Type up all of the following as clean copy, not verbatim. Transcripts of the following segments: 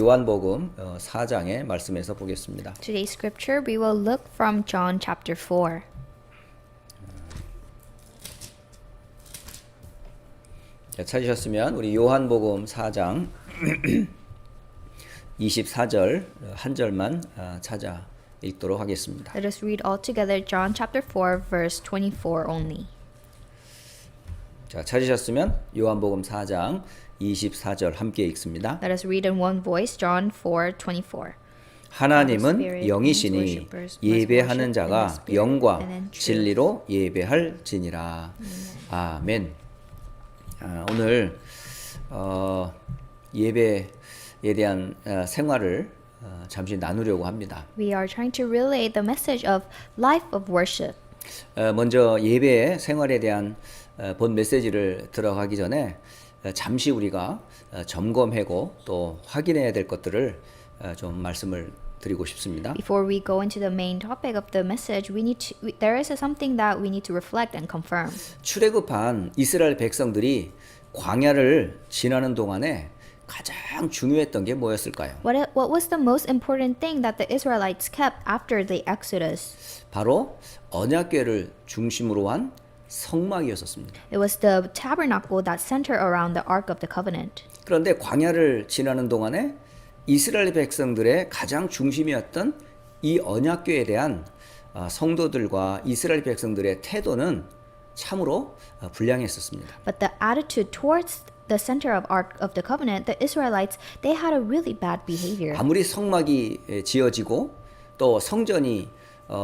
요한복음 4장의 말씀에서 보겠습니다. Today's scripture we will look from John chapter 4. 자, 찾으셨으면 우리 요한복음 4장 24절 한 절만 찾아 읽도록 하겠습니다. Let us read all together John chapter 4 verse 24 only. 자, 찾으셨으면 요한복음 4장 24절 함께 읽습니다. Let us read in one voice John 4:24. 하나님은 영이시니 예배하는 자가 영과 진리로 예배할지니라. 아멘. 오늘 예배에 대한 생활을 잠시 나누려고 합니다. We are trying to relay the message of life of worship. 먼저 예배의 생활에 대한 본 메시지를 들어가기 전에 잠시 우리가 점검하고 또 확인해야 될 것들을 좀 말씀을 드리고 싶습니다. Before we go into the main topic of the message, there is something that we need to reflect and confirm. 출애굽한 이스라엘 백성들이 광야를 지나는 동안에 가장 중요했던 게 뭐였을까요? What was the most important thing that the Israelites kept after the Exodus? 바로 언약궤를 중심으로 한 성막이었었습니다. It was the tabernacle that centered around the Ark of the Covenant. 그런데 광야를 지나는 동안에 이스라엘 백성들의 가장 중심이었던 이 언약궤에 대한 성도들과 이스라엘 백성들의 태도는 참으로 불량했었습니다. But the attitude towards the center of Ark of the Covenant, the Israelites, they had a really bad behavior. 아무리 성막이 지어지고 또 성전이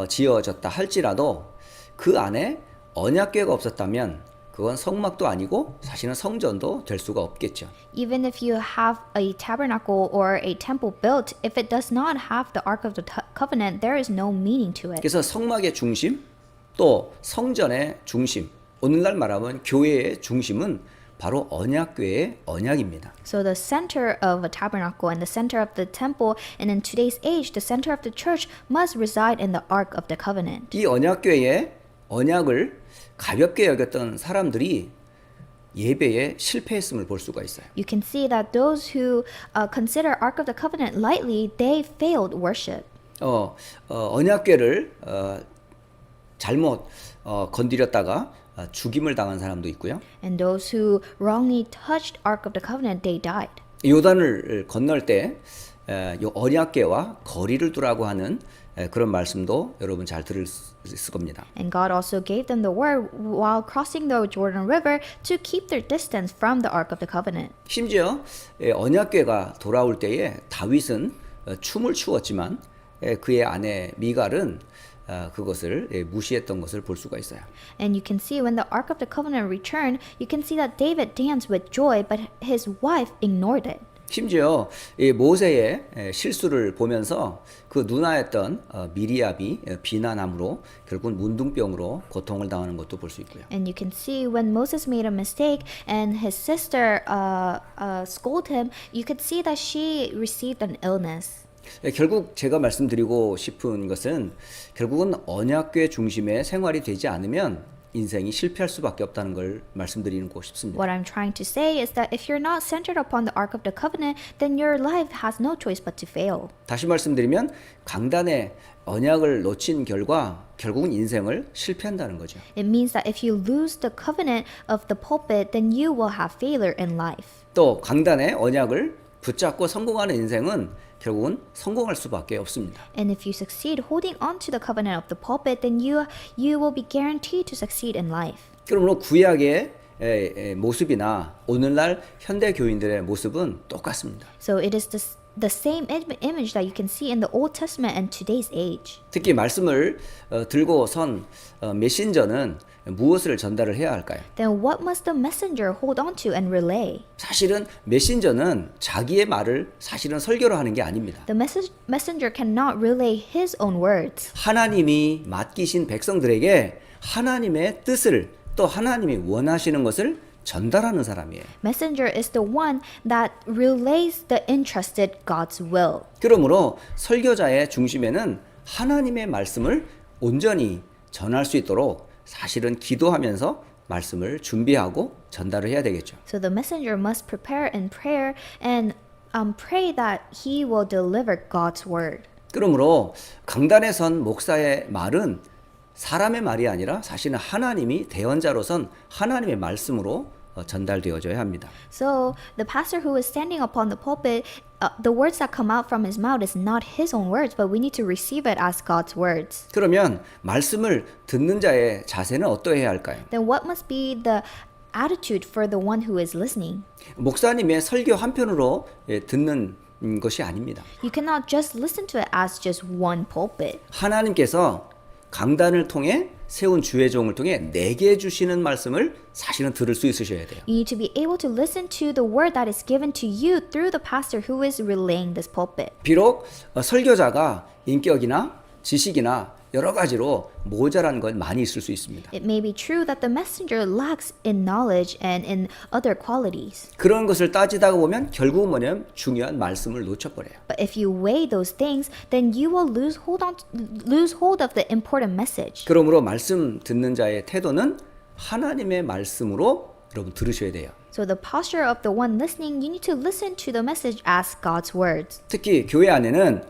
지어졌다 할지라도 그 안에 언약궤가 없었다면 그건 성막도 아니고 사실은 성전도 될 수가 없겠죠. Even if you have a tabernacle or a temple built, if it does not have the Ark of the Covenant, there is no meaning to it. 그래서 성막의 중심 또 성전의 중심, 오늘날 말하면 교회의 중심은 바로 언약궤의 언약입니다. So the center of a tabernacle and the center of the temple, and in today's age, the center of the church must reside in the Ark of the Covenant. 이 언약궤의 언약을 가볍게 여겼던 사람들이 예배에 실패했음을 볼 수가 있어요. You can see that those who consider Ark of the Covenant lightly, they failed worship. 언약궤를 잘못 건드렸다가 죽임을 당한 사람도 있고요. And those who wrongly touched Ark of the Covenant, they died. 요단을 건널 때 요 언약궤와 거리를 두라고 하는 그런 말씀도 여러분 잘 들었을 겁니다. And God also gave them the word while crossing the Jordan River to keep their distance from the Ark of the Covenant. 심지어 언약궤가 돌아올 때에 다윗은 춤을 추었지만 그의 아내 미갈은 그것을 무시했던 것을 볼 수가 있어요. And you can see when the Ark of the Covenant returned, you can see that David danced with joy, but his wife ignored it. 심지어 모세의 실수를 보면서 그 누나였던 미리압이 비난함으로 결국은 문둥병으로 고통을 당하는 것도 볼 수 있고요. And you can see when Moses made a mistake and his sister scolded him, you could see that she received an illness. 결국 제가 말씀드리고 싶은 것은 결국은 언약궤 중심의 생활이 되지 않으면 인생이 실패할 수밖에 없다는 걸 말씀드리고 싶습니다. What I'm trying to say is that if you're not centered upon the Ark of the Covenant, then your life has no choice but to fail. 다시 말씀드리면 강단의 언약을 놓친 결과 결국은 인생을 실패한다는 거죠. It means that if you lose the covenant of the pulpit, then you will have failure in life. 또 강단의 언약을 붙잡고 성공하는 인생은 결국은 성공할 수밖에 없습니다. And if you succeed holding on to the covenant of the pulpit, then you will be guaranteed to succeed in life. 그러므로 구약의 모습이나 오늘날 현대 교인들의 모습은 똑같습니다. So it is the same image that you can see in the Old Testament and today's age. 특히 말씀을 들고 선 메신저는 무엇을 전달을 해야 할까요? Then what must the messenger hold on to and relay? 사실은 메신저는 자기의 말을 사실은 설교로 하는 게 아닙니다. The messenger cannot relay his own words. 하나님이 맡기신 백성들에게 하나님의 뜻을 또 하나님이 원하시는 것을 전달하는 사람이에요. Messenger is the one that relays the entrusted God's will. 그러므로 설교자의 중심에는 하나님의 말씀을 온전히 전할 수 있도록 사실은 기도하면서 말씀을 준비하고 전달을 해야 되겠죠. So the messenger must prepare in prayer and pray that he will deliver God's word. 그러므로 강단에 선 목사의 말은 사람의 말이 아니라 사실은 하나님이 대언자로선 하나님의 말씀으로 전달되어져야 합니다. So the pastor who is standing upon the pulpit, the words that come out from his mouth is not his own words, but we need to receive it as God's words. 그러면 말씀을 듣는 자의 자세는 어떠해야 할까요? Then what must be the attitude for the one who is listening? 목사님의 설교 한 편으로 듣는 것이 아닙니다. You cannot just listen to it as just one pulpit. 하나님께서 강단을 통해 세운 주의 종을 통해 내게 주시는 말씀을 사실은 들을 수 있으셔야 돼요. You need to be able to listen to the word that is given to you through the pastor who is relaying this pulpit. 비록 설교자가 인격이나 지식이나 여러 가지로 모자란 건 많이 있을 수 있습니다. It may be true that the messenger lacks in knowledge and in other qualities. 그런 것을 따지다가 보면 결국은 뭐냐면 중요한 말씀을 놓쳐버려요. But if you weigh those things, then you will lose hold of the important message. 그러므로 말씀 듣는 자의 태도는 하나님의 말씀으로 여러분 들으셔야 돼요. So the posture of the one listening, you need to listen to the message as God's words. 특히 교회 안에는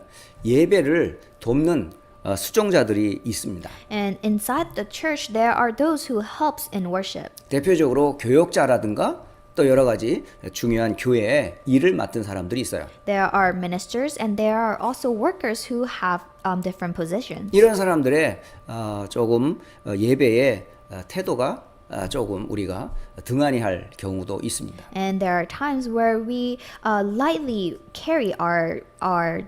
예배를 돕는 수종자들이 있습니다. And inside the church, there are those who helps in worship. 대표적으로 교역자라든가 또 여러 가지 중요한 교회에 일을 맡은 사람들이 있어요. There are ministers and there are also workers who have different positions. 이런 사람들의 조금 예배의 태도가 조금 우리가 등한히 할 경우도 있습니다. And there are times where we lightly carry our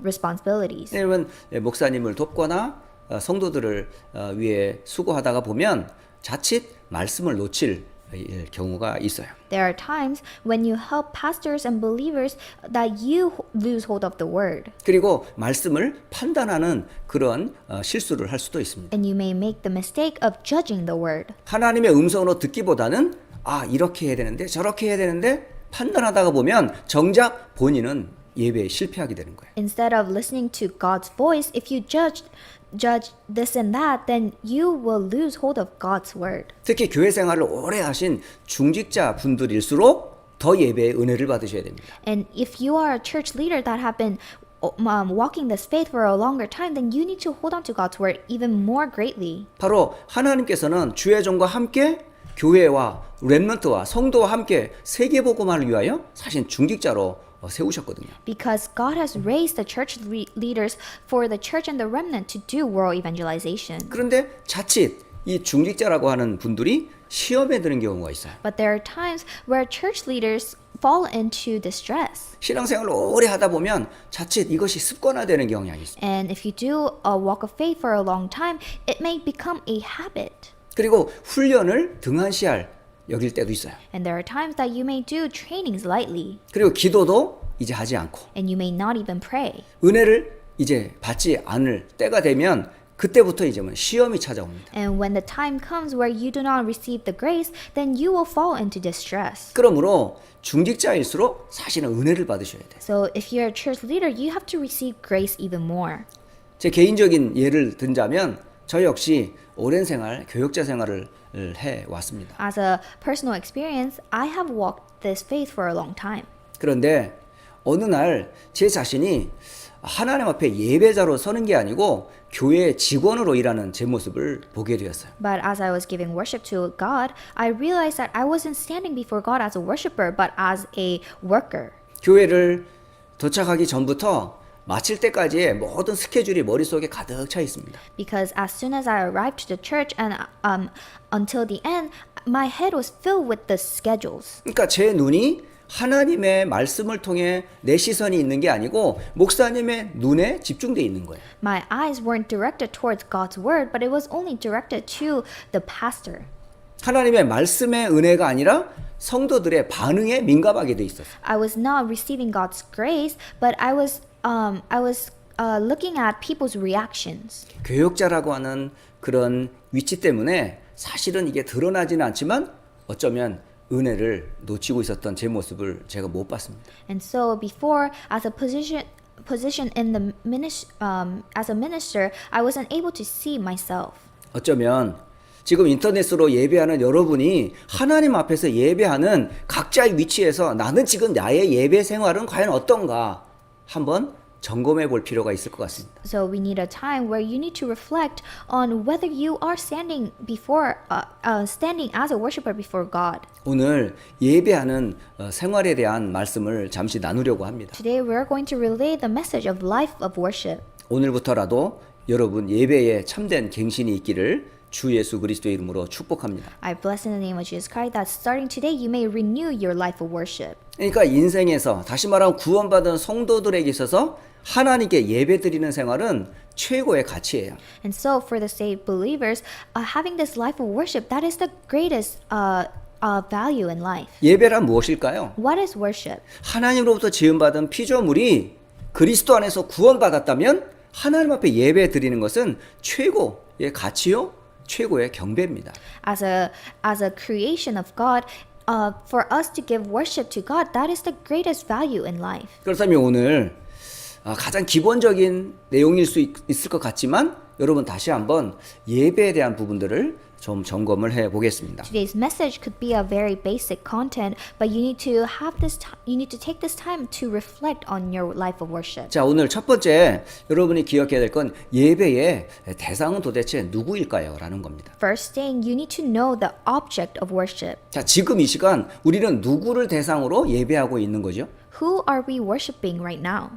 responsibilities. 왜냐하면 목사님을 돕거나 성도들을 위해 수고하다가 보면 자칫 말씀을 놓칠 경우가 있어요. There are times when you help pastors and believers that you lose hold of the word. 그리고 말씀을 판단하는 그런 실수를 할 수도 있습니다. And you may make the mistake of judging the word. 하나님의 음성으로 듣기보다는 이렇게 해야 되는데 저렇게 해야 되는데 판단하다가 보면 정작 본인은 예배에 실패하게 되는 거예요. Instead of listening to God's voice, if you judge this and that, then you will lose hold of God's word. 특히 교회 생활을 오래 하신 중직자 분들일수록 더 예배의 은혜를 받으셔야 됩니다. And if you are a church leader that have been walking this faith for a longer time, then you need to hold on to God's word even more greatly. 바로 하나님께서는 주의 종과 함께 교회와 렘넌트와 성도와 함께 세계복음화를 위하여 사실 중직자로 세우셨거든요. Because God has raised the church leaders for the church and the remnant to do world evangelization. 그런데 자칫 이 중직자라고 하는 분들이 시험에 드는 경우가 있어요. But there are times where church leaders fall into distress. 신앙생활을 오래 하다 보면 자칫 이것이 습관화되는 경향이 있습니다. And if you do a walk of faith for a long time, it may become a habit. 그리고 훈련을 등한시할 여길 때도 있어요. And there are times that you may do trainings lightly, 그리고 기도도 이제 하지 않고 and you may not even pray. 은혜를 이제 받지 않을 때가 되면 그때부터 이제 시험이 찾아옵니다. And when the time comes where you do not receive the grace, then you will fall into distress. 그러므로 중직자일수록 사실은 은혜를 받으셔야 돼요. So if you're a church leader, you have to receive grace even more. 제 개인적인 예를 든자면 저 역시 오랜 생활, 교역자 생활을 해 왔습니다. As a personal experience, I have walked this faith for a long time. 그런데 어느 날 제 자신이 하나님 앞에 예배자로 서는 게 아니고 교회 직원으로 일하는 제 모습을 보게 되었어요. But as I was giving worship to God, I realized that I wasn't standing before God as a worshiper, but as a worker. 교회를 도착하기 전부터 마칠 때까지의 모든 스케줄이 머릿속에 가득 차 있습니다. Because as soon as I arrived to the church and until the end, my head was filled with the schedules. 그러니까 제 눈이 하나님의 말씀을 통해 내 시선이 있는 게 아니고 목사님의 눈에 집중돼 있는 거예요. My eyes weren't directed towards God's word, but it was only directed to the pastor. 하나님의 말씀의 은혜가 아니라 성도들의 반응에 민감하게 돼 있었어요. I was not receiving God's grace, but I was looking at people's reactions. 교역자라고 하는 그런 위치 때문에 사실은 이게 드러나지는 않지만 어쩌면 은혜를 놓치고 있었던 제 모습을 제가 못 봤습니다. And so before, as a position in the as a minister, I wasn't able to see myself. 어쩌면 지금 인터넷으로 예배하는 여러분이 하나님 앞에서 예배하는 각자의 위치에서 나는 지금 나의 예배 생활은 과연 어떤가 한번 점검해 볼 필요가 있을 것 같습니다. So we need a time where you need to reflect on whether you are standing standing as a worshiper before God. 오늘 예배하는 생활에 대한 말씀을 잠시 나누려고 합니다. Today we are going to relay the message of life of worship. 오늘부터라도 여러분 예배에 참된 갱신이 있기를 주 예수 그리스도의 이름으로 축복합니다. I bless in the name of Jesus Christ that starting today you may renew your life of worship. 그러니까 인생에서 다시 말하면 구원받은 성도들에게 있어서 하나님께 예배드리는 생활은 최고의 가치예요. And so for the saved believers, having this life of worship, that is the greatest value in life. 예배란 무엇일까요? What is worship? 하나님으로부터 지음받은 피조물이 그리스도 안에서 구원받았다면 하나님 앞에 예배 드리는 것은 최고의 가치요, 최고의 경배입니다. As a creation of God, for us to give worship to God, that is the greatest value in life. 그렇다면 오늘 가장 기본적인 내용일 수 있을 것 같지만 여러분 다시 한번 예배에 대한 부분들을 좀 점검을 해 보겠습니다. Today's message could be a very basic content, but you need to take this time to reflect on your life of worship. 자, 오늘 첫 번째 여러분이 기억해야 될 건 예배의 대상은 도대체 누구일까요? 라는 겁니다. First thing, you need to know the object of worship. 자, 지금 이 시간 우리는 누구를 대상으로 예배하고 있는 거죠? Who are we worshiping right now?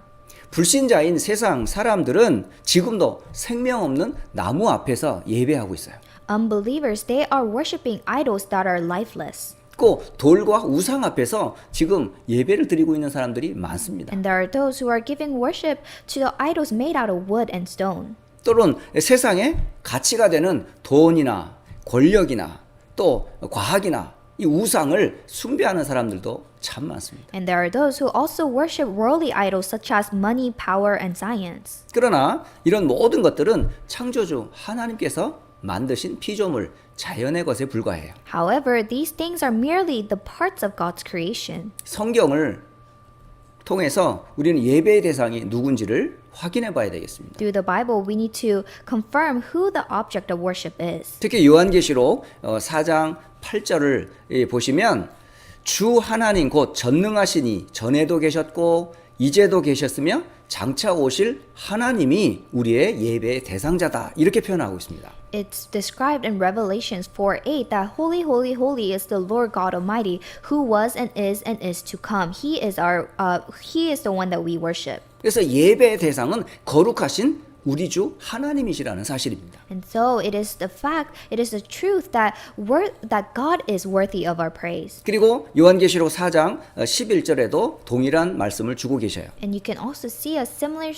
불신자인 세상 사람들은 지금도 생명 없는 나무 앞에서 예배하고 있어요. Unbelievers, they are worshiping idols that are lifeless. 또 돌과 우상 앞에서 지금 예배를 드리고 있는 사람들이 많습니다. And there are those who are giving worship to the idols made out of wood and stone. 또는 세상에 가치가 되는 돈이나 권력이나 또 과학이나 이 우상을 숭배하는 사람들도 참 많습니다. And there are those who also worship worldly idols such as money, power, and science. 그러나 이런 모든 것들은 창조주 하나님께서 만드신 피조물, 자연의 것에 불과해요. However, these things are merely the parts of God's creation. 성경을 통해서 우리는 예배의 대상이 누군지를 확인해 봐야 되겠습니다. Through the Bible, we need to confirm who the object of worship is. 특히 요한계시록 4장 8절을 보시면 주 하나님 곧 전능하시니 전에도 계셨고 이제도 계셨으며 장차 오실 하나님이 우리의 예배의 대상자다 이렇게 표현하고 있습니다. It's described in Revelations 4:8 that holy, holy, holy is the Lord God Almighty, who was and is to come. He is the one that we worship. 그래서 예배의 대상은 거룩하신 우리 주 하나님이시라는 사실입니다. And so it is the truth that God is worthy of our praise. 그리고 요한계시록 4장 11절에도 동일한 말씀을 주고 계셔요. And you can also see a similar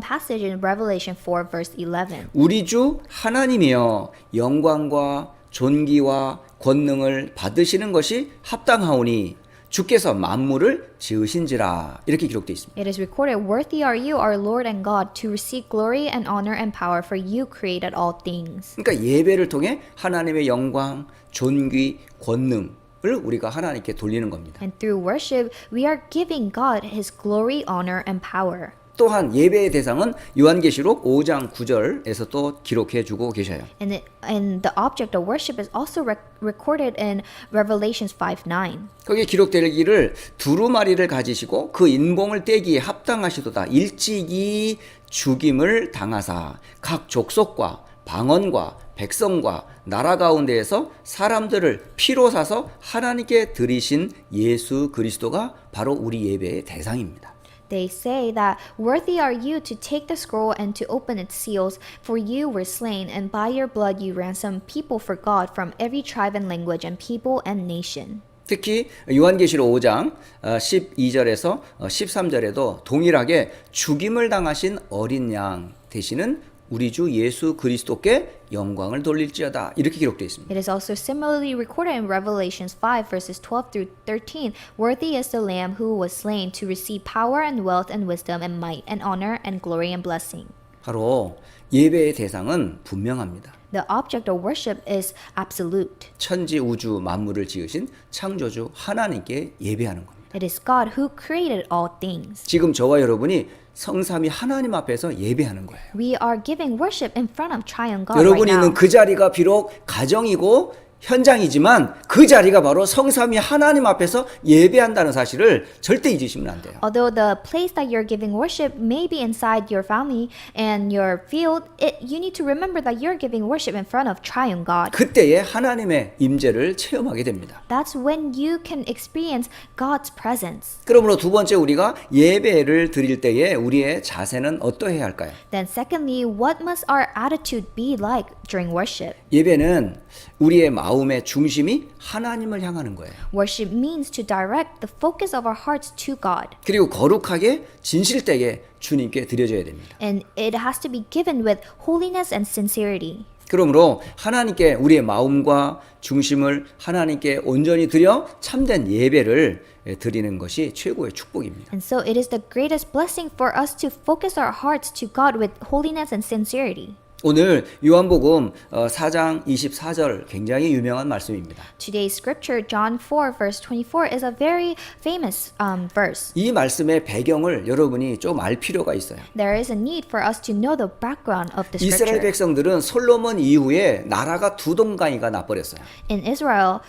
passage in Revelation 4 verse 11. 우리 주 하나님이여 영광과 존귀와 권능을 받으시는 것이 합당하오니 주께서 만물을 지으신지라 이렇게 기록되어 있습니다. It is recorded, worthy are you, our Lord and God, to receive glory and honor and power, for you created all things. 그러니까 예배를 통해 하나님의 영광, 존귀, 권능을 우리가 하나님께 돌리는 겁니다. And through worship, we are giving God His glory, honor, and power. 또한 예배의 대상은 요한계시록 5장 9절에서 또 기록해 주고 계셔요. And the object of worship is also recorded in Revelations 5:9. 거기에 기록되기를 두루마리를 가지시고 그 인봉을 떼기에 합당하시도다 일찍이 죽임을 당하사 각 족속과 방언과 백성과 나라 가운데에서 사람들을 피로 사서 하나님께 드리신 예수 그리스도가 바로 우리 예배의 대상입니다. They say that worthy are you to take the scroll and to open its seals, for you were slain, and by your blood you ransomed people for God from every tribe and language and people and nation. 특히 요한계시록 5장 12절에서 13절에도 동일하게 죽임을 당하신 어린 양 되시는 우리 주 예수 그리스도께 영광을 돌릴지어다 이렇게 기록되어 있습니다. It is also similarly recorded in Revelations 5 verses 12 through 13. Worthy is the Lamb who was slain to receive power and wealth and wisdom and might and honor and glory and blessing. 바로 예배의 대상은 분명합니다. The object of worship is absolute. 천지 우주 만물을 지으신 창조주 하나님께 예배하는 겁니다. It is God who created all things. 지금 저와 여러분이 성삼위 하나님 앞에서 예배하는 거예요. We are giving worship in front of triune God right 여러분이 now. 있는 그 자리가 비록 가정이고 현장이지만 그 자리가 바로 성삼위 하나님 앞에서 예배한다는 사실을 절대 잊으시면 안 돼요. Although the place that you're giving worship may be inside your family and your field, you need to remember that you're giving worship in front of triune God. 그때에 하나님의 임재를 체험하게 됩니다. That's when you can experience God's presence. 그러므로 두 번째 우리가 예배를 드릴 때에 우리의 자세는 어떠해야 할까요? Then secondly, what must our attitude be like during worship? 예배는 우리의 마음의 중심이 하나님을 향하는 거예요. Worship means to direct the focus of our hearts to God. 그리고 거룩하게 진실되게 주님께 드려져야 됩니다. And it has to be given with holiness and sincerity. 그러므로 하나님께 우리의 마음과 중심을 하나님께 온전히 드려 참된 예배를 드리는 것이 최고의 축복입니다. And so it is the greatest blessing for us to focus our hearts to God with holiness and sincerity. 오늘 요한복음 4장 24절 굉장히 유명한 말씀입니다. Today's scripture, John 4, verse 24, is a very famous verse. 이 말씀의 배경을 여러분이 좀 알 필요가 있어요. There is a need for us to know the background of the 이스라엘 scripture. 백성들은 솔로몬 이후에 나라가 두 동강이가 나버렸어요. In Israel,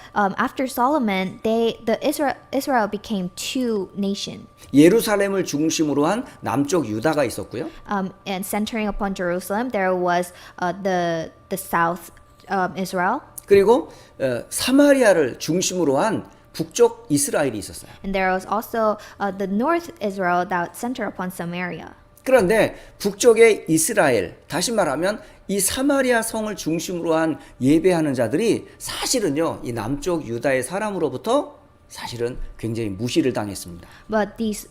after Solomon, Israel became two nations. 예루살렘을 중심으로 한 남쪽 유다가 있었고요. And centering upon Jerusalem, there was the south Israel, 그리고 사마리아를 중심으로 한 북쪽 이스라엘이 있었어요. and there was also the north Israel that centered upon Samaria. 그런데 북쪽의 이스라엘, 다시 말하면 이 사마리아 성을 중심으로 한 예배하는 자들이 사실은요, 이 남쪽 유다의 사람으로부터 사실은 굉장히 무시를 당했습니다. But these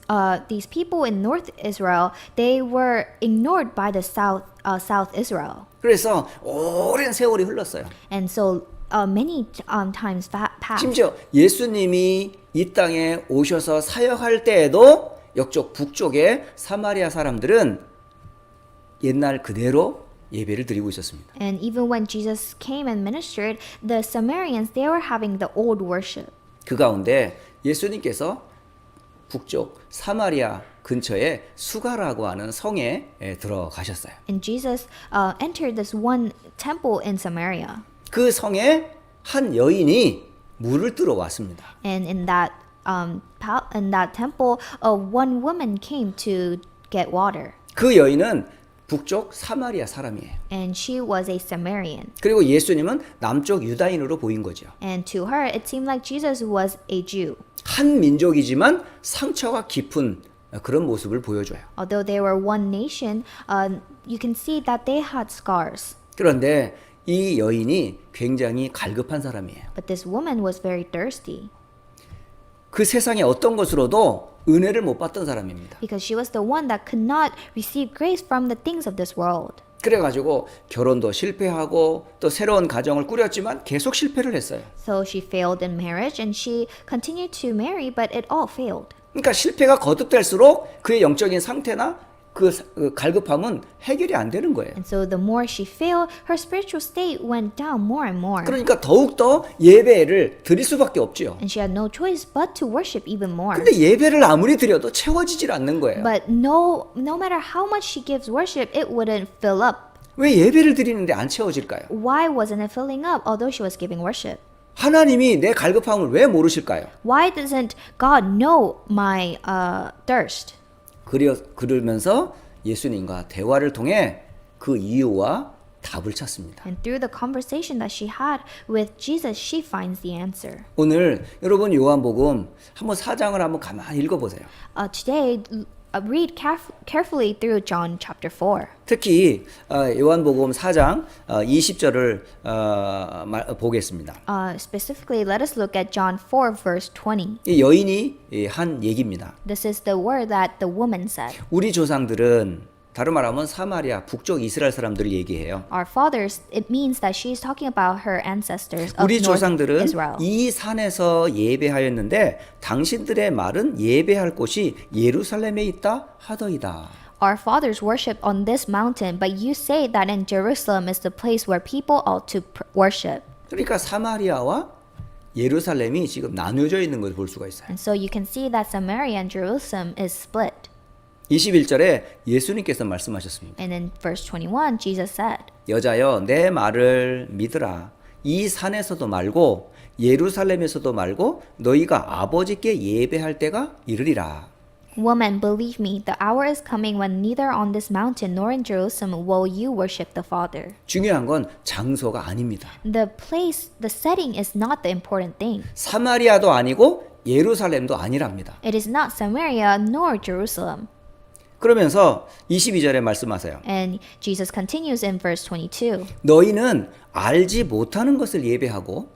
people in North Israel, they were ignored by the South Israel, 그래서 오랜 세월이 흘렀어요. and so many times passed. 심지어 예수님이 이 땅에 오셔서 사역할 때에도 역쪽 북쪽의 사마리아 사람들은 옛날 그대로 예배를 드리고 있었습니다. And even when Jesus came and ministered, the Samaritans, they were having the old worship. 그 가운데 예수님께서 북쪽 사마리아 근처에 수가라고 하는 성에 들어가셨어요. And Jesus entered this one temple in Samaria. 그 성에 한 여인이 물을 뜨러 왔습니다. And in that temple, one woman came to get water. 그 여인은 북쪽 사마리아 사람이에요. And she was a Samaritan. 그리고 예수님은 남쪽 유다인으로 보인 거죠. And to her, it seemed like Jesus was a Jew. 한 민족이지만 상처가 깊은 그런 모습을 보여줘요. Although they were one nation, you can see that they had scars. 그런데 이 여인이 굉장히 갈급한 사람이에요. But this woman was very thirsty 그 세상의 어떤 것으로도 은혜를 못 받던 사람입니다. because she was the one that could not receive grace from the things of this world. 그래가지고 결혼도 실패하고 또 새로운 가정을 꾸렸지만 계속 실패를 했어요. So she failed in marriage and she continued to marry, but it all failed. 그러니까 실패가 거듭될수록 그의 영적인 상태나 그 갈급함은 해결이 안 되는 거예요. And so the more she failed, her spiritual state went down more and more. 그러니까 더욱더 예배를 드릴 수밖에 없지요. And she had no choice but to worship even more. 근데 예배를 아무리 드려도 채워지질 않는 거예요. But no matter how much she gives worship, it wouldn't fill up. 왜 예배를 드리는데 안 채워질까요? Why wasn't it filling up although she was giving worship? 하나님이 내 갈급함을 왜 모르실까요? Why doesn't God know my thirst? 그러면서 예수님과 대화를 통해 그 이유와 답을 찾습니다. And through the conversation that she had with Jesus, she finds the answer. 오늘 여러분 요한복음 한번 4장을 한번 가만히 읽어보세요. Today, read carefully through John chapter 4. 특히 요한복음 4장 20절을 보겠습니다. Specifically, let us look at John 4, verse 20. 이 여인이 한 얘기입니다. This is the word that the woman said. 우리 조상들은 다른 말하면 사마리아 북쪽 이스라엘 사람들을 얘기해요. Our fathers, it means that she's talking about her ancestors of 우리 North 조상들은 Israel. 이 산에서 예배하였는데 당신들의 말은 예배할 곳이 예루살렘에 있다 하더이다. Our fathers worship on this mountain, but you say that in Jerusalem is the place where people ought to worship. 그러니까 사마리아와 예루살렘이 지금 나뉘어져 있는 것을 볼 수가 있어요. And so you can see that Samaria and Jerusalem is split. 21절에 예수님께서 말씀하셨습니다. And in verse 21, Jesus said, 여자여 내 말을 믿으라. 이 산에서도 말고 예루살렘에서도 말고 너희가 아버지께 예배할 때가 이르리라. Woman, believe me, the hour is coming when neither on this mountain nor in Jerusalem will you worship the Father. 중요한 건 장소가 아닙니다. The place, the setting is not the important thing. 사마리아도 아니고 예루살렘도 아니랍니다. It is not Samaria nor Jerusalem. 그러면서 22절에 말씀하세요. And Jesus continues in verse 22. 너희는 알지 못하는 것을 예배하고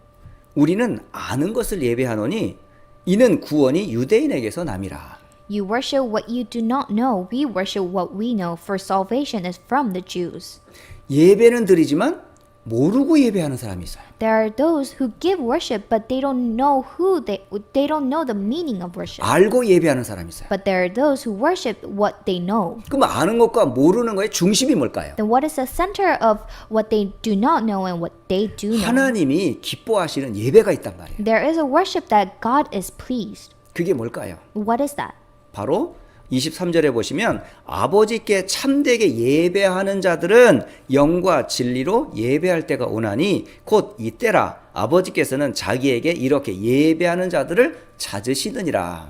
우리는 아는 것을 예배하노니 이는 구원이 유대인에게서 남이라. You worship what you do not know. We worship what we know, for salvation is from the Jews. 예배는 드리지만 모르고 예배하는 사람이 있어요. There are those who give worship, but they don't know they don't know the meaning of worship. 알고 예배하는 사람이 있어요. But there are those who worship what they know. 그럼 아는 것과 모르는 것의 중심이 뭘까요? Then what is the center of what they do not know and what they do know? 하나님이 기뻐하시는 예배가 있단 말이에요. There is a worship that God is pleased. 그게 뭘까요? What is that? 바로 23절에 보시면 아버지께 참되게 예배하는 자들은 영과 진리로 예배할 때가 오나니 곧 이때라 아버지께서는 자기에게 이렇게 예배하는 자들을 찾으시느니라.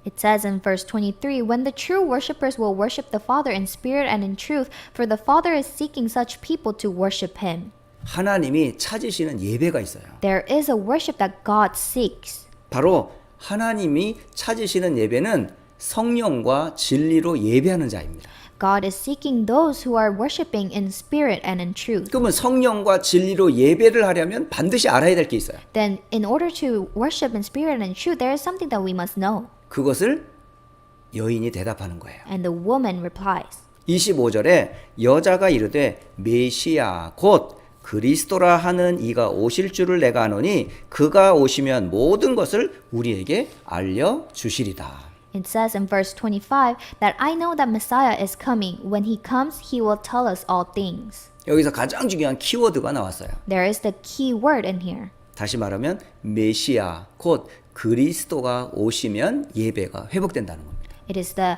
It says in verse 23, when the true worshippers will worship the Father in spirit and in truth, for the Father is seeking such people to worship him. 하나님이 찾으시는 예배가 있어요. There is a worship that God seeks. 바로 하나님이 찾으시는 예배는 성령과 진리로 예배하는 자입니다. God is seeking those who are worshiping in spirit and in truth. 그러면 성령과 진리로 예배를 하려면 반드시 알아야 될 게 있어요. Then in order to worship in spirit and in truth, there is something that we must know. 그것을 여인이 대답하는 거예요. And the woman replies. 25절에 여자가 이르되 메시아 곧 그리스도라 하는 이가 오실 줄을 내가 아노니 그가 오시면 모든 것을 우리에게 알려 주시리다. It says in verse 25 that I know that Messiah is coming. When he comes, he will tell us all things. 여기서 가장 중요한 키워드가 나왔어요. There is the key word in here. 다시 말하면 메시아 곧 그리스도가 오시면 예배가 회복된다는 겁니다. It is the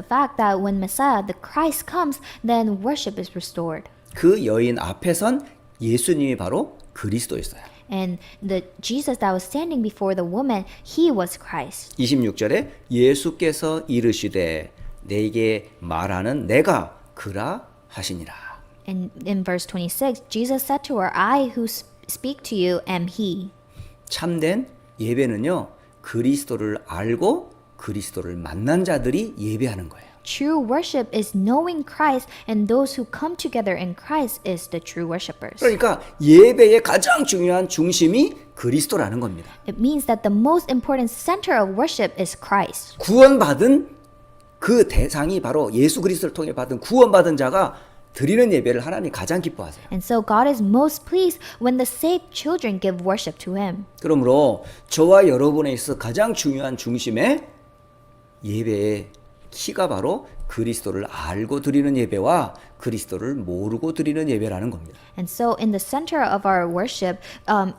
fact that when Messiah, the Christ comes, then worship is restored. 그 여인 앞에선 예수님이 바로 그리스도였어요. And the Jesus that was standing before the woman, he was Christ. 26절에 예수께서 이르시되 내게 말하는 내가 그라 하시니라. And in verse 26, Jesus said to her, I who speak to you am he. 참된 예배는요. 그리스도를 알고 그리스도를 만난 자들이 예배하는 거예요. True worship is knowing Christ, and those who come together in Christ is the true worshipers. 그러니까 예배의 가장 중요한 중심이 그리스도라는 겁니다. It means that the most important center of worship is Christ. 구원받은 그 대상이 바로 예수 그리스도를 통해 받은 구원받은 자가 드리는 예배를 하나님이 가장 기뻐하세요. And so God is most pleased when the saved children give worship to him. 그러므로 저와 여러분에 있어 가장 중요한 중심의 예배의 키가 바로 그리스도를 알고 드리는 예배와 그리스도를 모르고 드리는 예배라는 겁니다. And so in the center of our worship,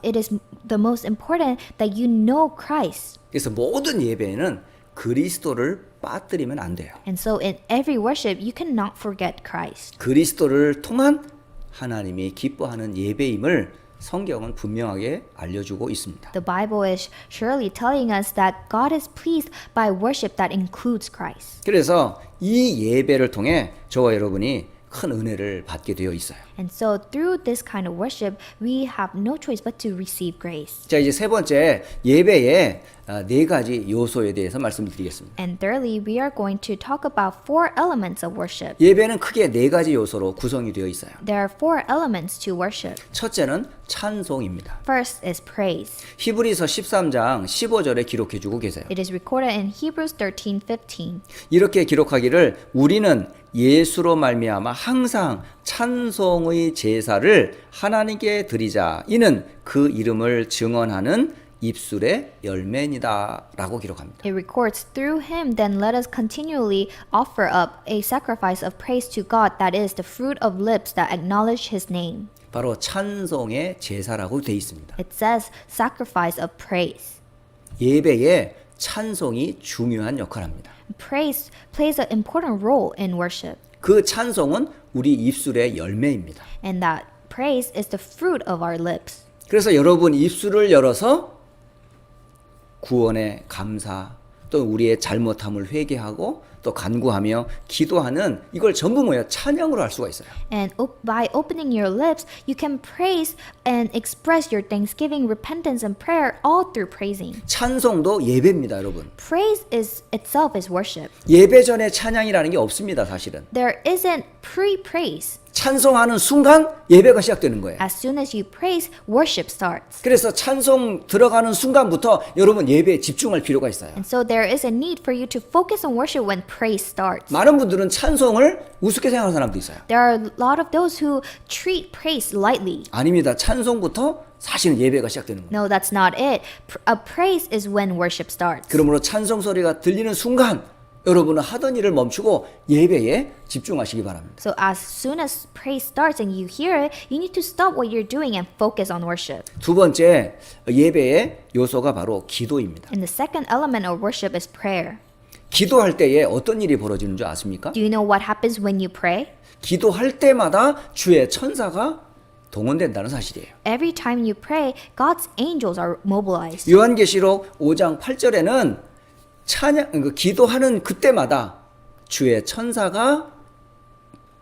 it is the most important that you know Christ. 그래서 모든 예배에는 그리스도를 빠뜨리면 안 돼요. And so in every worship, you cannot forget Christ. 그리스도를 통한 하나님이 기뻐하는 예배임을 성경은 분명하게 알려주고 있습니다. The Bible is surely telling us that God is pleased by worship that includes Christ. 그래서 이 예배를 통해 저와 여러분이 큰 은혜를 받게 되어 있어요. And so through this kind of worship, we have no choice but to receive grace. 자, 이제 세 번째 예배의 네 가지 요소에 대해서 말씀드리겠습니다. And thirdly, we are going to talk about 4 elements of worship. 예배는 크게 네 가지 요소로 구성이 되어 있어요. There are 4 elements to worship. 첫째는 찬송입니다. First is praise. 히브리서 13장 15절에 기록해 주고 계세요. It is recorded in Hebrews 13:15. 이렇게 기록하기를 우리는 예수로 말미암아 항상 찬송의 제사를 하나님께 드리자. 이는 그 이름을 증언하는 입술의 열매니다 라고 기록합니다. It records through him then let us continually offer up a sacrifice of praise to God that is the fruit of lips that acknowledge his name. 바로 찬송의 제사라고 되어 있습니다. It says sacrifice of praise. 예배에 찬송이 중요한 역할을 합니다. Praise plays an important role in worship, 그 찬송은 우리 입술의 열매입니다. and that praise is the fruit of our lips. 그래서 여러분 입술을 열어서 구원의 감사, 또 우리의 잘못함을 회개하고 또 간구하며 기도하는 이걸 전부 뭐예요? 찬양으로 할 수가 있어요. And by opening your lips, you can praise and express your thanksgiving, repentance, and prayer all through praising. 찬송도 예배입니다, 여러분. Praise is itself is worship. 예배 전에 찬양이라는 게 없습니다, 사실은. There isn't pre-praise. 찬송하는 순간 예배가 시작되는 거예요. As soon as you praise, worship starts. 그래서 찬송 들어가는 순간부터 여러분 예배에 집중할 필요가 있어요. And so there is a need for you to focus on worship when praise starts. 많은 분들은 찬송을 우습게 생각하는 사람도 있어요. There are a lot of those who treat praise lightly. 아닙니다. 찬송부터 사실은 예배가 시작되는 거예요. No, that's not it. A praise is when worship starts. 그러므로 찬송 소리가 들리는 순간 여러분은 하던 일을 멈추고 예배에 집중하시기 바랍니다. So as soon as praise starts and you hear it, you need to stop what you're doing and focus on worship. 두 번째 예배의 요소가 바로 기도입니다. And the second element of worship is prayer. 기도할 때에 어떤 일이 벌어지는 줄 아십니까? Do you know what happens when you pray? 기도할 때마다 주의 천사가 동원된다는 사실이에요. Every time you pray, God's angels are mobilized. 요한계시록 5장 8절에는 기도하는 그때마다 주의 천사가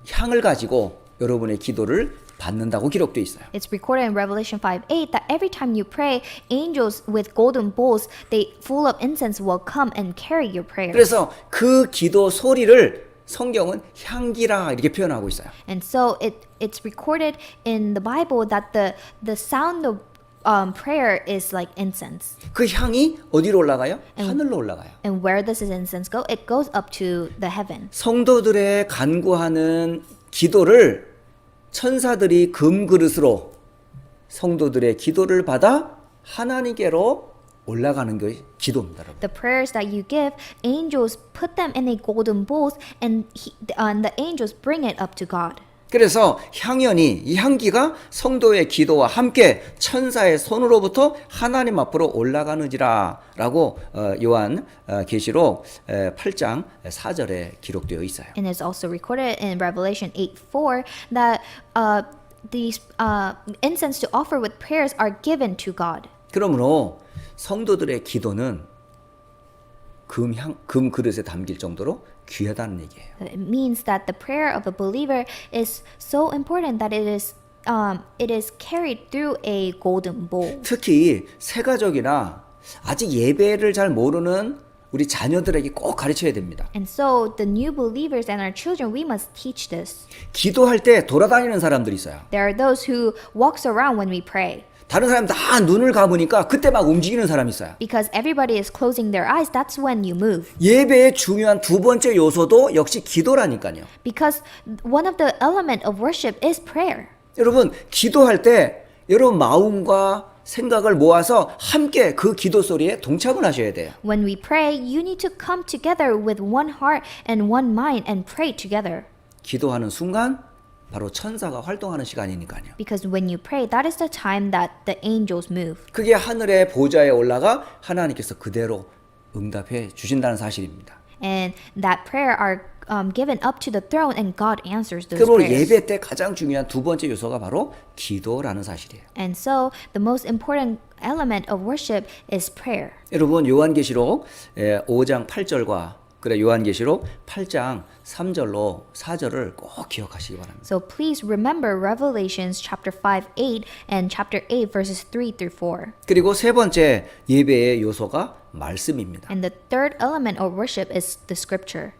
향을 가지고 여러분의 기도를 받는다고 기록되어 있어요. It's recorded in Revelation 5:8 that every time you pray, angels with golden bowls, they full of incense will come and carry your prayer. 그래서 그 기도 소리를 성경은 향기라 이렇게 표현하고 있어요. And so it's recorded in the Bible that the sound of prayer is like incense. 그 향이 어디로 올라가요? 하늘로 올라가요. And where does this incense go? It goes up to the heaven. 성도들의 간구하는 기도를 천사들이 금그릇으로 성도들의 기도를 받아 하나님께로 올라가는 게 기도입니다, 여러분. The prayers that you give, angels put them in a golden bowls, and the angels bring it up to God. 그래서 향연이 이 향기가 성도의 기도와 함께 천사의 손으로부터 하나님 앞으로 올라가는지라라고 요한 계시록 8장 4절에 기록되어 있어요. And it's also recorded in Revelation 8:4 that these incense to offer with prayers are given to God. 그러므로 성도들의 기도는 금 그릇에 담길 정도로 귀하다는 얘기예요. It means that the prayer of a believer is so important that it is carried through a golden bowl. 특히 새가족이나 아직 예배를 잘 모르는 우리 자녀들에게 꼭 가르쳐야 됩니다. And so the new believers and our children, we must teach this. 기도할 때 돌아다니는 사람들이 있어요. There are those who walks around when we pray. 다른 사람 다 눈을 감으니까 그때 막 움직이는 사람이 있어요. Because everybody is closing their eyes, that's when you move. 예배의 중요한 두 번째 요소도 역시 기도라니까요. Because one of the element of worship is prayer. 여러분 기도할 때 여러분 마음과 생각을 모아서 함께 그 기도 소리에 동참을 하셔야 돼요. When we pray, you need to come together with one heart and one mind and pray together. 기도하는 순간 바로 천사가 활동하는 시간이니까요. Because when you pray, that is the time that the angels move. 그게 하늘의 보좌에 올라가 하나님께서 그대로 응답해 주신다는 사실입니다. And that prayer are given up to the throne and God answers those 그러므로 prayers. 예배 때 가장 중요한 두 번째 요소가 바로 기도라는 사실이에요. And so the most important element of worship is prayer. 여러분 요한계시록 5장 8절과 그래 요한계시록 8장 3절로 4절을 꼭 기억하시기 바랍니다. So please remember Revelations chapter 5:8 and chapter 8 verses 3 through 4. 그리고 세 번째 예배의 요소가 말씀입니다. And the third element of worship is the scripture.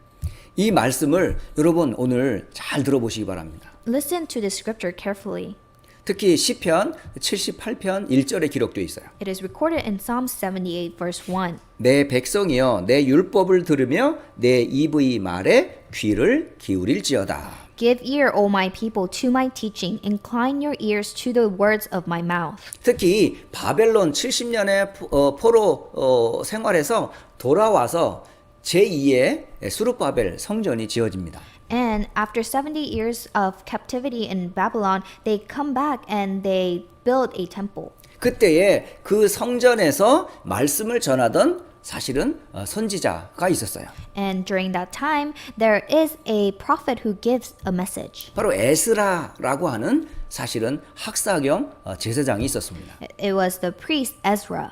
이 말씀을 여러분 오늘 잘 들어보시기 바랍니다. Listen to the scripture carefully. 특히 시편 78편 1절에 기록되어 있어요. It is recorded in Psalm 78 verse 1. 내 백성이여 내 율법을 들으며 내 입의 말에 귀를 기울일지어다. Give ear, O my people, to my teaching. Incline your ears to the words of my mouth. 특히 바벨론 70년의 포로 생활에서 돌아와서 제2의 수르바벨 성전이 지어집니다. And after 70 years of captivity in Babylon, they come back and they build a temple. 그때에 그 성전에서 말씀을 전하던 사실은 선지자가 있었어요. And during that time, there is a prophet who gives a message. 바로 에스라라고 하는 사실은 학사 겸 제사장이 있었습니다. It was the priest Ezra.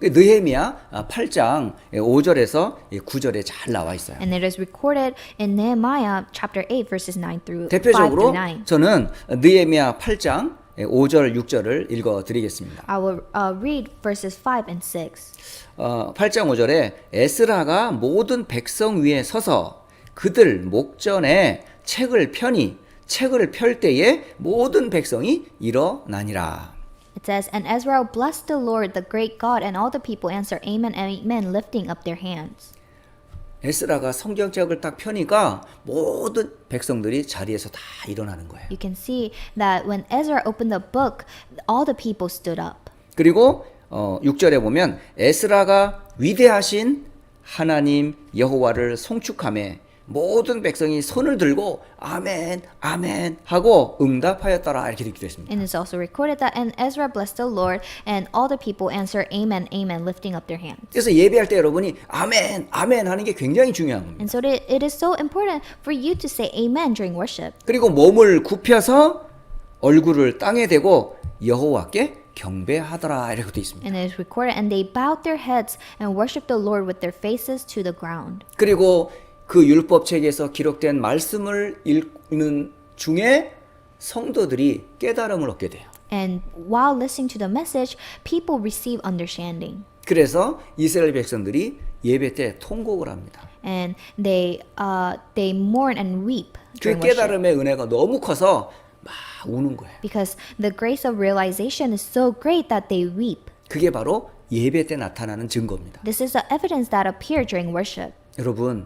느헤미야 8장 5절에서 9절에 잘 나와 있어요. And it is recorded in Nehemiah chapter 8 verses 9 through 5 대표적으로 through 9. 저는 느헤미야 8장 5절 6절을 읽어 드리겠습니다. I will read verses 5 and 6. 8장 5절에 에스라가 모든 백성 위에 서서 그들 목전에 책을 펴니 책을 펼 때에 모든 백성이 일어나니라. It says, And Ezra blessed the Lord, the great God, and all the people answered, Amen, Amen, lifting up their hands. 에스라가 성경책을 딱 펴니까 모든 백성들이 자리에서 다 일어나는 거예요. You can see that when Ezra opened the book, all the people stood up. 그리고 6절에 보면 에스라가 위대하신 하나님 여호와를 송축하며 모든 백성이 손을 들고 아멘 아멘 하고 응답하였더라 이렇게 되기도 했습니다. And it's also recorded that and Ezra blessed the Lord, and all the people answered, Amen, Amen, lifting up their hands. 그래서 예배할 때 여러분이 아멘 아멘 하는 게 굉장히 중요한 겁니다. And so it is so important for you to say Amen during worship. 그리고 몸을 굽혀서 얼굴을 땅에 대고 여호와께 경배하더라 이렇게 되어 있습니다. And it is recorded, and they bowed their heads and worshiped the Lord with their faces to the ground. 그리고 그 율법책에서 기록된 말씀을 읽는 중에 성도들이 깨달음을 얻게 돼요. And while listening to the message, people receive understanding. 그래서 이스라엘 백성들이 예배 때 통곡을 합니다. And they mourn and weep 그 during worship. 깨달음의 은혜가 너무 커서 막 우는 거예요. Because the grace of realization is so great that they weep. 그게 바로 예배 때 나타나는 증거입니다. This is the evidence that appear during worship. 여러분,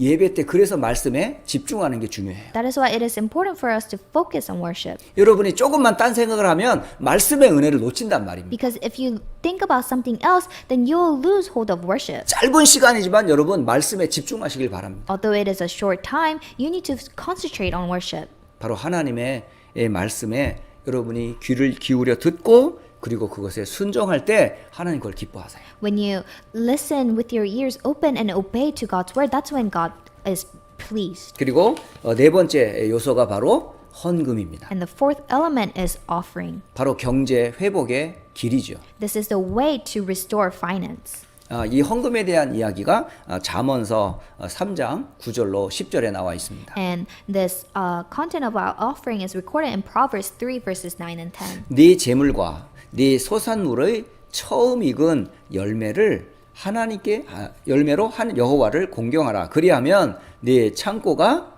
예배 때 그래서 말씀에 집중하는 게 중요해요. That is why it is important for us to focus on worship. 여러분이 조금만 딴 생각을 하면 말씀의 은혜를 놓친단 말입니다. Because if you think about something else, then you will lose hold of worship. 짧은 시간이지만 여러분 말씀에 집중하시길 바랍니다. Although it is a short time, you need to concentrate on worship. 바로 하나님의 말씀에 여러분이 귀를 기울여 듣고 그리고 그것에 순종할 때 하나님 그걸 기뻐하세요. When you listen with your ears open and obey to God's word, that's when God is pleased. 그리고 네 번째 요소가 바로 헌금입니다. And the fourth element is offering. 바로 경제 회복의 길이죠. This is the way to restore finance. 이 헌금에 대한 이야기가 잠언서 3장 9절로 10절에 나와 있습니다. And this content about offering is recorded in Proverbs 3 verses 9 and 10. 네 재물과 네 소산물의 처음 익은 열매를 하나님께 열매로 한 여호와를 공경하라. 그리하면 네 창고가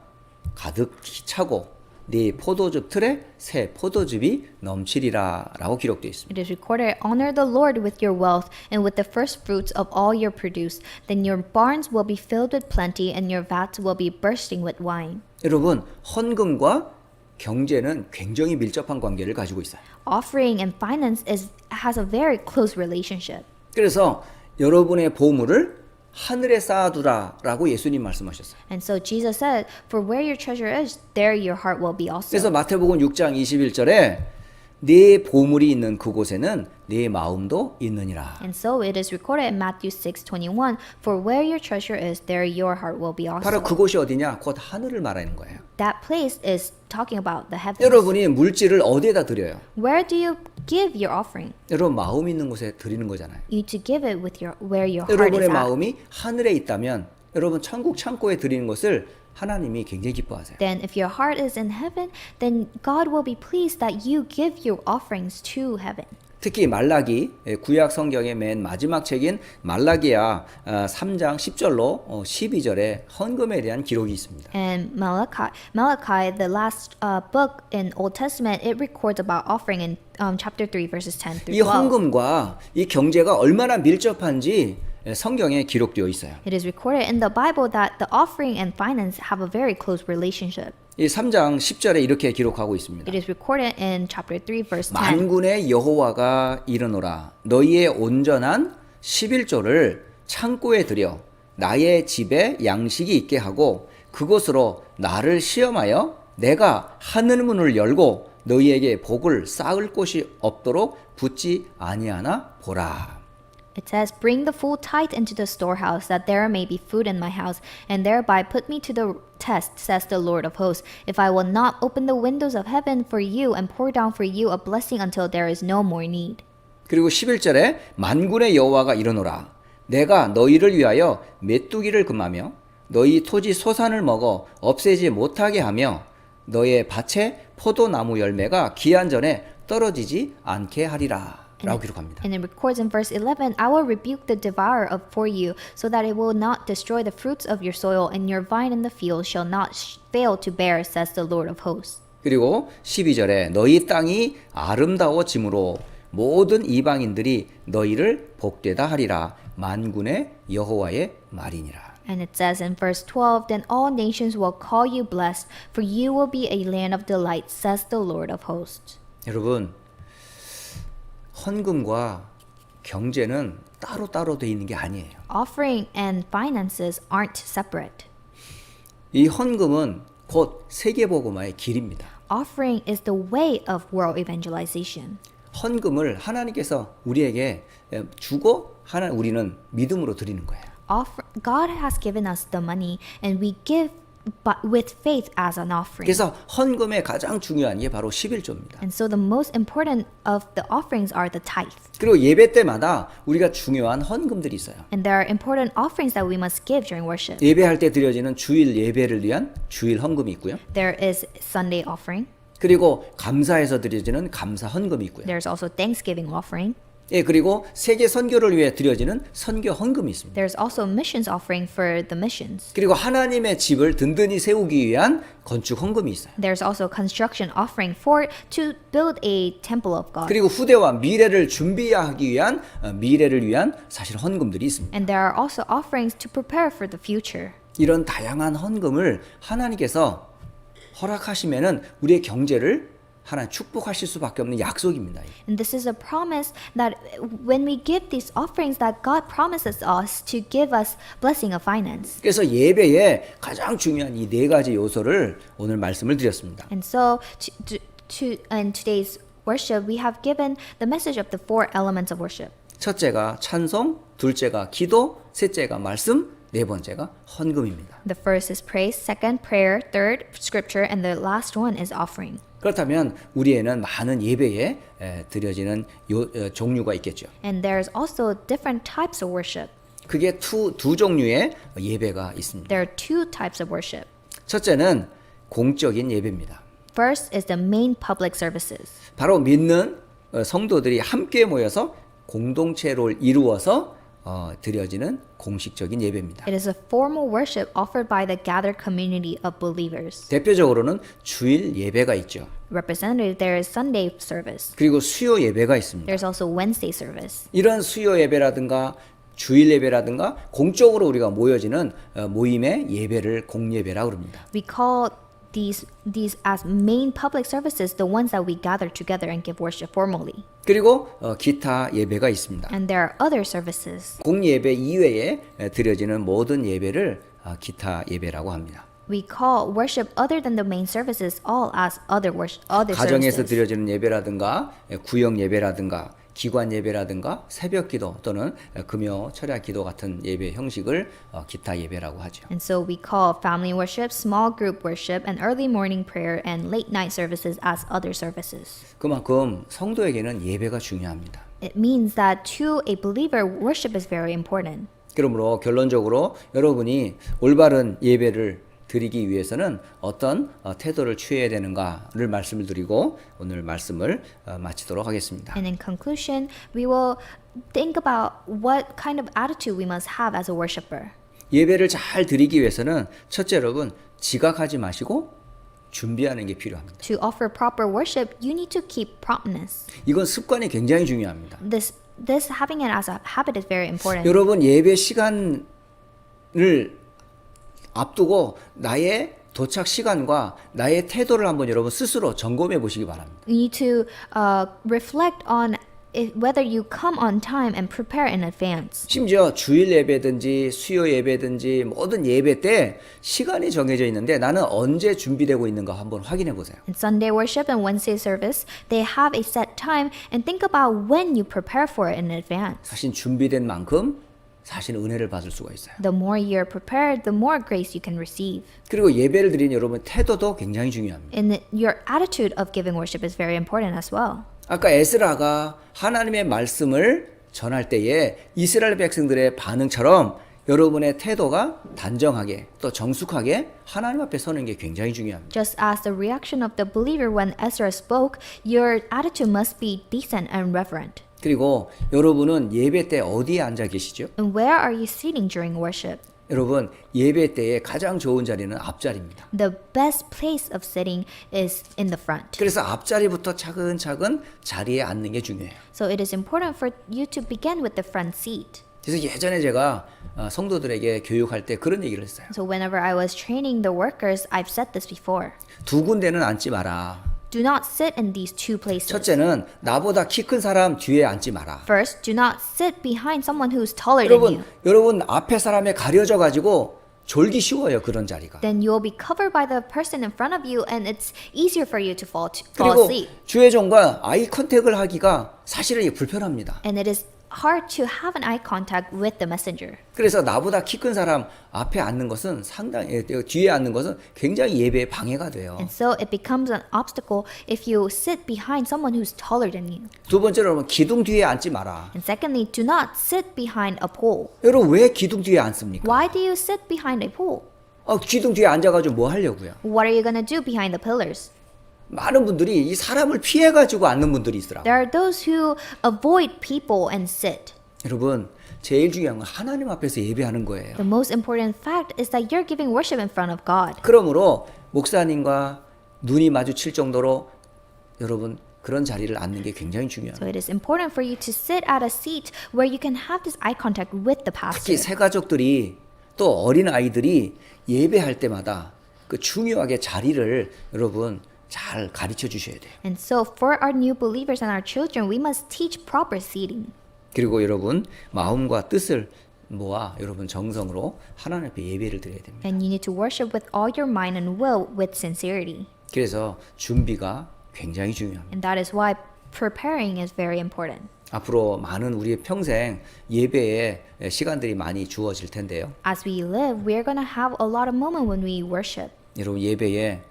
가득히 차고 네 포도즙 틀에 새 포도즙이 넘치리라라고 기록되어 있습니다. It is recorded, Honor the Lord with your wealth and with the first fruits of all your produce. Then your barns will be filled with plenty and your vats will be bursting with wine. 여러분, 헌금과 경제는 굉장히 밀접한 관계를 가지고 있어요. Offering and finance has a very close relationship. 그래서 여러분의 보물을 하늘에 쌓아두라라고 예수님 말씀하셨어요. And so Jesus said, For where your treasure is, there your heart will be also. 그래서 마태복음 6장 21절에 네 보물이 있는 그곳에는 네 마음도 있느니라. And so it is recorded in Matthew 6:21, For where your treasure is, there your heart will be also. 바로 그곳이 어디냐? 곧 하늘을 말하는 거예요. That place is talking about the heavens. 여러분이 물질을 어디에다 드려요? Where do you give your offering? 여러분 마음 있는 곳에 드리는 거잖아요. You need to give it with where your heart is 여러분의 at. 마음이 하늘에 있다면 여러분 천국 창고에 드리는 것을 하나님이 굉장히 기뻐하세요. Then if your heart is in heaven, then God will be pleased that you give your offerings to heaven. 특히 말라기 구약 성경의 맨 마지막 책인 말라기야 3장 10절로 12절에 헌금에 대한 기록이 있습니다. And Malachi, the last book in Old Testament, it records about offering in chapter 3 verses 10 through 이 12. 헌금과 이 경제가 얼마나 밀접한지 성경에 기록되어 있어요. It is recorded in the Bible that the offering and finance have a very close relationship. 이 3장 10절에 이렇게 기록하고 있습니다. It is recorded in chapter 3 verse 10. 만군의 여호와가 이르노라 너희의 온전한 11조를 창고에 들여 나의 집에 양식이 있게 하고 그곳으로 나를 시험하여 내가 하늘 문을 열고 너희에게 복을 쌓을 곳이 없도록 붙지 아니하나 보라. It says, "Bring the full tithe into the storehouse, that there may be food in my house, and thereby put me to the test, says the Lord of hosts, if I will not open the windows of heaven for you and pour down for you a blessing until there is no more need." 그리고 11절에 만군의 여호와가 이르노라. 내가 너희를 위하여 메뚜기를 금하며 너희 토지 소산을 먹어 없애지 못하게 하며 너의 밭에 포도나무 열매가 기한 전에 떨어지지 않게 하리라. 라고 기록합니다. And it records in verse 11, "I will rebuke the devourer for you, so that it will not destroy the fruits of your soil, and your vine in the field shall not fail to bear, says the Lord of hosts." 그리고 12절에 너희 땅이 아름다워짐으로 모든 이방인들이 너희를 복되다 하리라. 만군의 여호와의 말이니라. And it says in verse 12, "Then all nations will call you blessed, for you will be a land of delight, says the Lord of hosts." 여러분, 헌금과 경제는 따로따로 돼 있는 게 아니에요. Offering and finances aren't separate. 이 헌금은 곧 세계복음화의 길입니다. Offering is the way of world evangelization. 헌금을 하나님께서 우리에게 주고 우리는 믿음으로 드리는 거예요. God has given us the money, and we give with faith as an offering. 그래서 헌금의 가장 중요한 게 바로 11조입니다. And so the most important of the offerings are the tithe. 그리고 예배 때마다 우리가 중요한 헌금들이 있어요. And there are important offerings that we must give during worship. 예배할 때 드려지는 주일 예배를 위한 주일 헌금이 있고요. There is Sunday offering. 그리고 감사해서 드려지는 감사 헌금이 있고요. There's also Thanksgiving offering. 예, 그리고 세계 선교를 위해 드려지는 선교 헌금이 있습니다. There's also missions offering for the missions. 그리고 하나님의 집을 든든히 세우기 위한 건축 헌금이 있어요. There's also construction offering to build a temple of God. 그리고 후대와 미래를 준비하기 위한 미래를 위한 사실 헌금들이 있습니다. And there are also offerings to prepare for the future. 이런 다양한 헌금을 하나님께서 허락하시면은 우리의 경제를 하나님 축복하실 수밖에 없는 약속입니다. And this is a promise that when we give these offerings that God promises us to give us blessing of finance. 그래서 예배에 가장 중요한 이 네 가지 요소를 오늘 말씀을 드렸습니다. And so in today's worship we have given the message of the four elements of worship. 첫째가 찬송, 둘째가 기도, 셋째가 말씀, 네 번째가 헌금입니다. The first is praise, second prayer, third scripture, and the last one is offering. 그렇다면 우리에는 많은 예배에 드려지는 종류가 있겠죠. And there's also different types of worship. 그게 두 종류의 예배가 있습니다. There are two types of worship. 첫째는 공적인 예배입니다. First is the main public services. 바로 믿는 성도들이 함께 모여서 공동체를 이루어서 드려지는 공식적인 예배입니다. It is a formal worship offered by the gathered community of believers. 대표적으로는 주일 예배가 있죠. Representative, there is Sunday service. 그리고 수요 예배가 있습니다. There's also Wednesday service. 이런 수요 예배라든가 주일 예배라든가 공적으로 우리가 모여지는 모임의 예배를 공예배라고 합니다. We call these as main public services, the ones that we gather together and give worship formally. 그리고 기타 예배가 있습니다. And there are other services. 공예배 이외에 드려지는 모든 예배를 기타 예배라고 합니다. We call worship other than the main services all as other 가정에서 services. 드려지는 예배라든가 구역 예배라든가 기관 예배라든가 새벽 기도 또는 금요 철야 기도 같은 예배 형식을 기타 예배라고 하죠. And so we call family worship, small group worship, and early morning prayer and late night services as other services. 그만큼 성도에게는 예배가 중요합니다. It means that to a believer, worship is very important. 그러므로 결론적으로 여러분이 올바른 예배를 드리기 위해서는 어떤 태도를 취해야 되는가를 말씀을 드리고 오늘 말씀을 마치도록 하겠습니다. And in conclusion, we will think about what kind of attitude we must have as a worshiper. 예배를 잘 드리기 위해서는 첫째 여러분 지각하지 마시고 준비하는 게 필요합니다. To offer proper worship, you need to keep promptness. 이건 습관이 굉장히 중요합니다. This having it as a habit is very important. 여러분 예배 시간을 앞두고 나의 도착 시간과 나의 태도를 한번 여러분 스스로 점검해 보시기 바랍니다. You need to reflect on whether you come on time and prepare in advance. 심지어 주일 예배든지 수요 예배든지 모든 예배 때 시간이 정해져 있는데 나는 언제 준비되고 있는가 한번 확인해 보세요. In Sunday worship and Wednesday service, they have a set time and think about when you prepare for it in advance. 사실 준비된 만큼 사실 은혜를 받을 수가 있어요. The more you're prepared, the more grace you can receive. 그리고 예배를 드린 여러분 태도도 굉장히 중요합니다. And your attitude of giving worship is very important as well. 아까 에스라가 하나님의 말씀을 전할 때에 이스라엘 백성들의 반응처럼 여러분의 태도가 단정하게 또 정숙하게 하나님 앞에 서는 게 굉장히 중요합니다. Just as the reaction of the believer when Ezra spoke, your attitude must be decent and reverent. 그리고 여러분은 예배 때 어디에 앉아 계시죠? And where are you sitting during worship? 여러분 예배 때에 가장 좋은 자리는 앞자리입니다. The best place of sitting is in the front. 그래서 앞자리부터 차근차근 자리에 앉는 게 중요해요. So it is important for you to begin with the front seat. 그래서 예전에 제가 성도들에게 교육할 때 그런 얘기를 했어요. So whenever I was training the workers, I've said this before. 두 군데는 앉지 마라. Do not sit in these two places. 첫째는 나보다 키 큰 사람 뒤에 앉지 마라. First, do not sit behind someone who is taller than you. 여러분 앞에 사람에 가려져 가지고 졸기 쉬워요 그런 자리가. Then you will be covered by the person in front of you, and it's easier for you to fall 그리고 asleep. 주회종과 아이 컨택을 하기가 사실은 불편합니다. And it is hard to have an eye contact with the messenger. 그래서 나보다 키 큰 사람 앞에 앉는 것은 상당히 뒤에 앉는 것은 굉장히 예배에 방해가 돼요. And so it becomes an obstacle if you sit behind someone who's taller than you. 두 번째로 기둥 뒤에 앉지 마라. And secondly, do not sit behind a pole. 여러분 왜 기둥 뒤에 앉습니까? Why do you sit behind a pole? 기둥 뒤에 앉아가지고 뭐 하려고요? What are you going to do behind the pillars? 많은 분들이 이 사람을 피해가지고 앉는 분들이 있더라고요. There are those who avoid people and sit. 여러분 제일 중요한 건 하나님 앞에서 예배하는 거예요. The most important fact is that you're giving worship in front of God. 그러므로 목사님과 눈이 마주칠 정도로 여러분 그런 자리를 앉는 게 굉장히 중요합니다. So it is important for you to sit at a seat where you can have this eye contact with the pastor. 특히 새 가족들이 또 어린 아이들이 예배할 때마다 그 중요하게 자리를 여러분 잘 가르쳐 주셔야 돼요. And so for our new believers and our children, we must teach proper seating. 그리고 여러분 마음과 뜻을 모아 여러분 정성으로 하나님 앞에 예배를 드려야 됩니다. And you need to worship with all your mind and will with sincerity. 그래서 준비가 굉장히 중요합니다. And that is why preparing is very important. 앞으로 많은 우리의 평생 예배에 시간들이 많이 주어질 텐데요. As we live, we are going to have a lot of moments when we worship. 여러분 예배에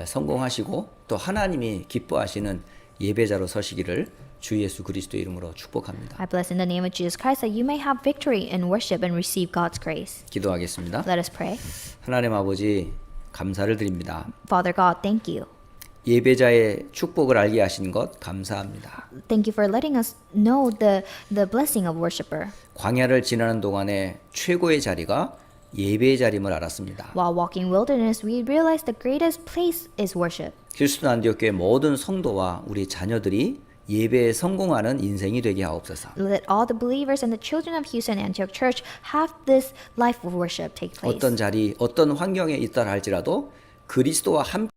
성공하시고 또 하나님이 기뻐하시는 예배자로 서시기를 주 예수 그리스도의 이름으로 축복합니다. I bless in the name of Jesus Christ that you may have victory in worship and receive God's grace. 기도하겠습니다. Let us pray. 하나님 아버지 감사를 드립니다. Father God, thank you. 예배자의 축복을 알게 하신 것 감사합니다. Thank you for letting us know the blessing of worshiper. 광야를 지나는 동안에 최고의 자리가 예배의 자림을 알았습니다. While walking wilderness, we realized the greatest place is worship. 휴스턴 안디옥교회 모든 성도와 우리 자녀들이 예배에 성공하는 인생이 되게 하옵소서. Let all the believers and the children of Houston Antioch Church have this life of worship take place. 어떤 자리, 어떤 환경에 있다 할지라도 그리스도와 함께